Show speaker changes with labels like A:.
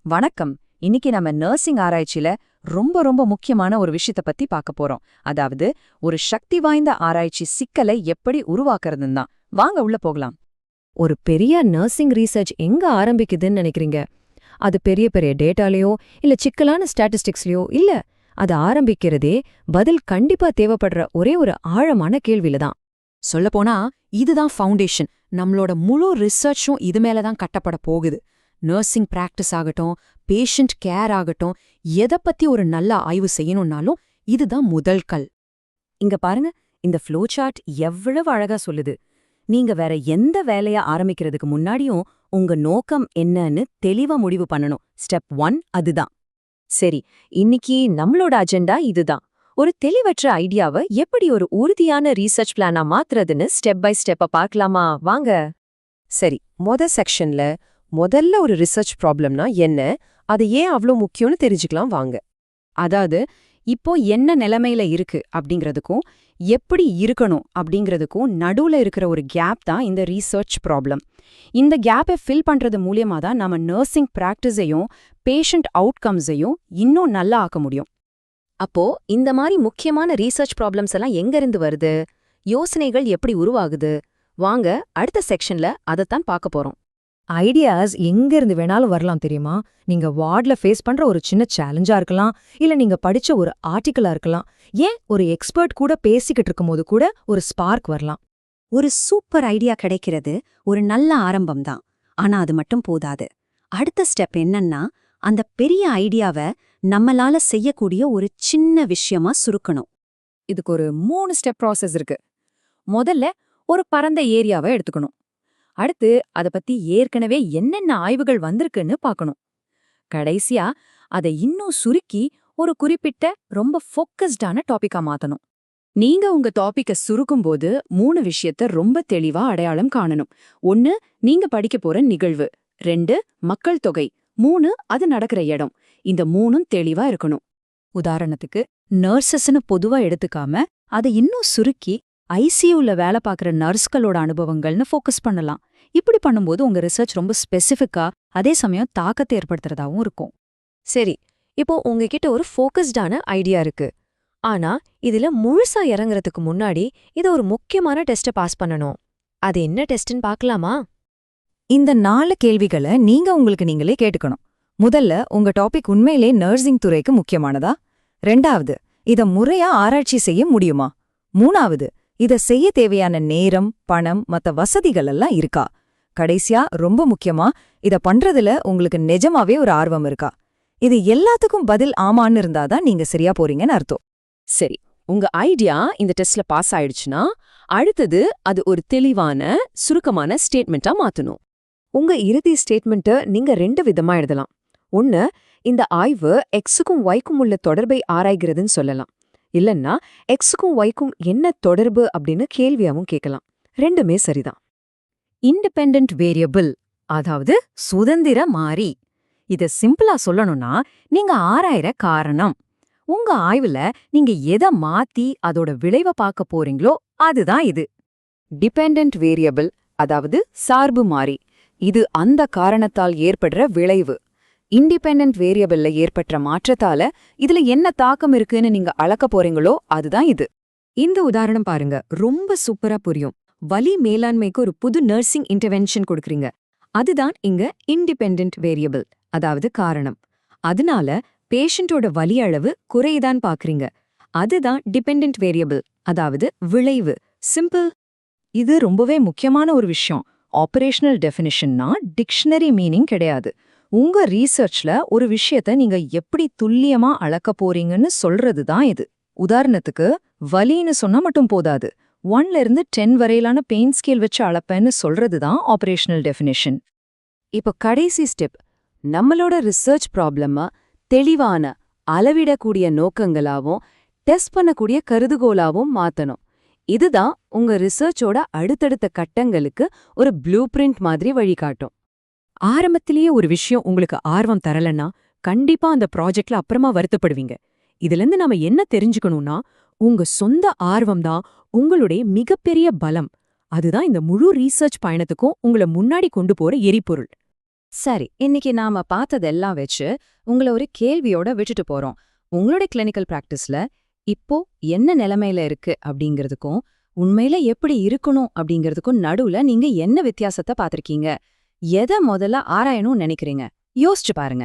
A: வணக்கம். இன்னைக்கு நம்ம நர்சிங் ஆராய்ச்சியில ரொம்ப ரொம்ப முக்கியமான ஒரு விஷயத்த பத்தி பார்க்க போறோம். அதாவது ஒரு சக்தி வாய்ந்த ஆராய்ச்சி சிக்கலை எப்படி உருவாக்குறதுன்னு தான். வாங்க உள்ள போகலாம்.
B: ஒரு பெரிய நர்சிங் ரீசர்ச் எங்க ஆரம்பிக்குதுன்னு நினைக்கிறீங்க? அது பெரிய பெரிய டேட்டாலயோ இல்ல சிக்கலான ஸ்டாட்டிஸ்டிக்ஸ்லயோ இல்ல. அது ஆரம்பிக்கிறதே பதில் கண்டிப்பா தேவைப்படுற ஒரே ஒரு ஆழமான கேள்வியில தான்.
C: சொல்லப்போனா இதுதான் ஃபவுண்டேஷன். நம்மளோட முழு ரிசர்ச்சும் இது மேல தான் கட்டப்பட போகுது. நர்சிங் பிராக்டிஸ் ஆகட்டும், பேஷண்ட் கேர் ஆகட்டும், எதை பத்தி ஒரு நல்ல ஆய்வு செய்யணும்னாலும் இதுதான் முதல் கல்.
A: இங்க பாருங்க, இந்த ஃப்ளோ சார்ட் எவ்வளவு அழகா சொல்லுது. நீங்க வேற எந்த வேலைய ஆரம்பிக்கிறதுக்கு முன்னாடியும் உங்க நோக்கம் என்னன்னு தெளிவா முடிவு பண்ணணும். ஸ்டெப் 1 அதுதான். சரி, இன்னைக்கு நம்மளோட அஜெண்டா இதுதான். ஒரு தெளிவற்ற ஐடியாவை எப்படி ஒரு உறுதியான ரீசர்ச் பிளானா மாத்துறதுன்னு ஸ்டெப் பை ஸ்டெப்பா பார்க்கலாமா? வாங்க. சரி, செக்ஷன்ல முதல்ல ஒரு ரிசர்ச் ப்ராப்ளம்னா என்ன, அது ஏன் அவ்ளோ முக்கியம்னு தெரிஞ்சுக்கலாம் வாங்க. அதாவது இப்போ என்ன நிலைமையில இருக்கு அப்படிங்கிறதுக்கும் எப்படி இருக்கணும் அப்படிங்கிறதுக்கும் நடுவுல இருக்கிற ஒரு கேப் தான் இந்த ரீசர்ச் ப்ராப்ளம். இந்த கேப்பை ஃபில் பண்றது மூலியமா தான் நம்ம நர்சிங் பிராக்டிஸையும் பேஷண்ட் அவுட்கம்ஸையும் இன்னும் நல்லா ஆக்க முடியும். அப்போ இந்த மாதிரி முக்கியமான ரீசர்ச் ப்ராப்ளம்ஸ் எல்லாம் எங்க இருந்து வருது, யோசனைகள் எப்படி உருவாகுது? வாங்க அடுத்த செக்ஷன்ல அதைத்தான் பார்க்க போறோம்.
B: ஐடியாஸ் எங்க இருந்து வேணாலும் வரலாம் தெரியுமா? நீங்க வார்ட்ல ஃபேஸ் பண்ற ஒரு சின்ன சேலஞ்சா இருக்கலாம், இல்ல நீங்க படிச்ச ஒரு ஆர்டிக்கலா இருக்கலாம், ஏன் ஒரு எக்ஸ்பர்ட் கூட பேசிக்கிட்டு இருக்கும்போது கூட ஒரு ஸ்பார்க் வரலாம்.
D: ஒரு சூப்பர் ஐடியா கிடைக்கிறது ஒரு நல்ல ஆரம்பம்தான். ஆனா அது மட்டும் போதாது. அடுத்த ஸ்டெப் என்னன்னா, அந்த பெரிய ஐடியாவை நம்மளால செய்யக்கூடிய ஒரு சின்ன விஷயமா சுருக்கணும்.
A: இதுக்கு ஒரு 3 ஸ்டெப் ப்ராசஸ் இருக்கு. முதல்ல ஒரு பரந்த ஏரியாவை எடுத்துக்கணும். அடுத்து அத பத்தி ஏற்கனவே என்னென்ன ஆய்வுகள் வந்திருக்குன்னு பார்க்கணும். கடைசியா அதை இன்னும் சுருக்கி ஒரு குறிப்பிட்ட ரொம்ப ஃபோக்கஸ்டான டாபிக்கா மாத்தணும். நீங்க உங்க டாபிக்க சுருக்கும்போது 3 விஷயத்த ரொம்ப தெளிவா அடையாளம் காணணும். 1 நீங்க படிக்க போற நிகழ்வு, 2 மக்கள் தொகை, 3 அது நடக்கிற இடம். இந்த 3ம் தெளிவா இருக்கணும். உதாரணத்துக்கு நர்சஸ்னு பொதுவா எடுத்துக்காம அதை இன்னும் சுருக்கி ஐசியூல வேலை பார்க்குற நர்ஸ்களோட அனுபவங்கள்னு ஃபோக்கஸ் பண்ணலாம். இப்படி பண்ணும்போது உங்க ரிசர்ச் ரொம்ப ஸ்பெசிஃபிக்கா அதே சமயம் தாக்கத்தை ஏற்படுத்துறதாவும் இருக்கும்.
B: சரி, இப்போ உங்ககிட்ட ஒரு ஃபோக்கஸ்டான ஐடியா இருக்கு. ஆனா இதுல முழுசா இறங்குறதுக்கு முன்னாடி இத ஒரு முக்கியமான டெஸ்ட்டை பாஸ் பண்ணணும். அது என்ன டெஸ்ட்னு பார்க்கலாமா?
A: இந்த 4 கேள்விகளை நீங்க உங்களுக்கு நீங்களே கேட்டுக்கணும். முதல்ல, உங்க டாபிக் உண்மையிலே நர்சிங் துறைக்கு முக்கியமானதா? 2வது, இத முறையா ஆராய்ச்சி செய்ய முடியுமா? 3வது, இத செய்ய தேவையான நேரம், பணம், மத்த வசதிகள் எல்லாம் இருக்கா? கடைசியா ரொம்ப முக்கியமா, இத பண்றதுல உங்களுக்கு நிஜமாவே ஒரு ஆர்வம் இருக்கா? இது எல்லாத்துக்கும் பதில் ஆமான்னு இருந்தாதான் நீங்க சரியா போறீங்கன்னு அர்த்தம். சரி, உங்க ஐடியா இந்த டெஸ்ட்ல பாஸ் ஆயிடுச்சுன்னா அடுத்தது அது ஒரு தெளிவான சுருக்கமான ஸ்டேட்மெண்ட்டா மாத்தணும். உங்க இறுதி ஸ்டேட்மெண்ட்டை நீங்க 2 விதமா எழுதலாம். 1, இந்த ஆய்வு எக்ஸுக்கும் ஒய்க்கும் உள்ள தொடர்பை ஆராய்கிறதுன்னு சொல்லலாம். இல்லன்னா எக்ஸுக்கும் ஒய்க்கும் என்ன தொடர்பு அப்படின்னு கேள்வியாவும் கேட்கலாம். 2மே சரிதான். இண்டிபெண்டன்ட் வேரியபிள், அதாவது சுதந்திர மாறி. இத சிம்பிளா சொல்லணும்னா, நீங்க ஆராயிற காரணம். உங்க ஆய்வுல நீங்க எதை மாத்தி அதோட விளைவை பார்க்க போறீங்களோ அதுதான் இது. டிபெண்டன்ட் வேரியபிள், அதாவது சார்பு மாறி. இது அந்த காரணத்தால் ஏற்படுற விளைவு. இண்டிபெண்டன்ட் வேரியபிள்ல ஏற்பட்ட மாற்றத்தால இதுல என்ன தாக்கம் இருக்குன்னு நீங்க அளக்க போறீங்களோ அதுதான் இது. இந்த உதாரணம் பாருங்க, ரொம்ப சூப்பரா புரியும். வலி மேலாண்மைக்கு ஒரு புது நர்சிங் இன்டர்வென்ஷன் கொடுக்குறீங்க. அதுதான் இங்க இண்டிபெண்டன்ட் வேரியபிள், அதாவது காரணம். அதனால பேஷண்டோட வலி அளவு குறையதான் பாக்குறீங்க. அதுதான் டிபெண்டன்ட் வேரியபிள், அதாவது விளைவு. சிம்பிள். இது ரொம்பவே முக்கியமான ஒரு விஷயம். ஆபரேஷனல் டெஃபினிஷன்னா டிக்ஷனரி மீனிங் கிடையாது. உங்க ரீசர்ச்ல ஒரு விஷயத்த நீங்க எப்படி துல்லியமா அளக்க போறீங்கன்னு சொல்றது தான் இது. உதாரணத்துக்கு, வலின்னு சொன்னா மட்டும் போதாது. 1ல இருந்து 10 வரையிலான பெயின் ஸ்கேல் வச்சு அளப்பேன்னு சொல்றது தான் ஆபரேஷனல் டெஃபினிஷன். இப்போ கடைசி ஸ்டெப், நம்மளோட ரிசர்ச் ப்ராப்ளமா தெளிவான அளவிடக்கூடிய நோக்கங்களாவும் டெஸ்ட் பண்ணக்கூடிய கருதுகோளாவும் மாத்தணும். இதுதான் உங்க ரிசர்ச்சோட அடுத்தடுத்த கட்டங்களுக்கு ஒரு ப்ளூ பிரிண்ட் மாதிரி வழிகாட்டும். ஆரம்பத்திலேயே ஒரு விஷயம் உங்களுக்கு ஆர்வம் தரலன்னா கண்டிப்பா அந்த ப்ராஜெக்ட்ல அப்புறமா வருத்தப்படுவீங்க. இதுலேருந்து நாம என்ன தெரிஞ்சுக்கணும்னா, உங்க சொந்த ஆர்வம்தான் உங்களுடைய மிகப்பெரிய பலம். அதுதான் இந்த முழு ரீசர்ச் பயணத்துக்கும் உங்களை முன்னாடி கொண்டு போற எரிபொருள். சரி, இன்னைக்கு நாம பார்த்ததெல்லாம் வச்சு உங்கள ஒரு கேள்வியோட விட்டுட்டு போறோம். உங்களுடைய கிளினிக்கல் பிராக்டிஸ்ல இப்போ என்ன நிலைமையில இருக்கு அப்படிங்கிறதுக்கும் உண்மையில எப்படி இருக்கணும் அப்படிங்கிறதுக்கும் நடுவுல நீங்க என்ன வித்தியாசத்தை பார்த்திருக்கீங்க? எதை முதல்ல ஆராயணும்னு நினைக்கிறீங்க? யோசிச்சு பாருங்க.